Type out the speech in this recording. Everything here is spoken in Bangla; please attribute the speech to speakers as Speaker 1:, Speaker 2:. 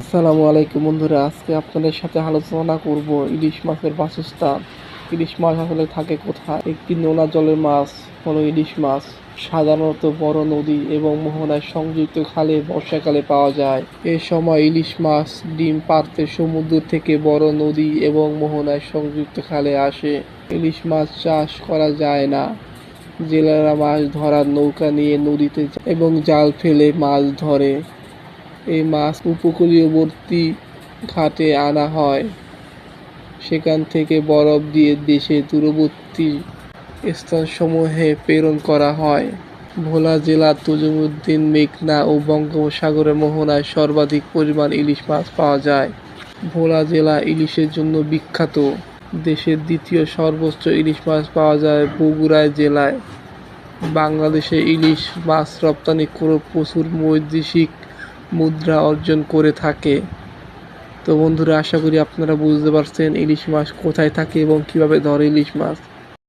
Speaker 1: আসসালামু আলাইকুম বন্ধুরা, আজকে আপনাদের সাথে আলোচনা করব ইলিশ মাছের বাসস্থান। ইলিশ মাছ আসলে থাকে কোথায়? একটি নোনা জলের মাছ হলো ইলিশ মাছ। সাধারণত বড় নদী এবং মোহনায় সংযুক্ত খালে বর্ষাকালে পাওয়া যায়। এ সময় ইলিশ মাছ ডিম পাড়তে সমুদ্র থেকে বড় নদী এবং মোহনায় সংযুক্ত খালে আসে। ইলিশ মাছ চাষ করা যায় না। জেলেরা মাছ ধরার নৌকা নিয়ে নদীতে যায় এবং জাল ফেলে মাছ ধরে। এই মাছ উপকূলীয়বর্তী ঘাটে আনা হয়, সেখান থেকে বরফ দিয়ে দেশের দূরবর্তী স্থানসমূহে প্রেরণ করা হয়। ভোলা জেলার তজুমুদ্দিন, মেঘনা ও বঙ্গোপসাগরের মোহনায় সর্বাধিক পরিমাণ ইলিশ মাছ পাওয়া যায়। ভোলা জেলা ইলিশের জন্য বিখ্যাত। দেশের দ্বিতীয় সর্বোচ্চ ইলিশ মাছ পাওয়া যায় বগুড়া জেলায়। বাংলাদেশে ইলিশ মাছ রপ্তানি করে প্রচুর বৈদেশিক মুদ্রা অর্জন করে থাকে। তো বন্ধুরা, আশা করি আপনারা বুঝতে পারছেন ইলিশ মাছ কোথায় থাকে এবং কিভাবে ধরে ইলিশ মাছ।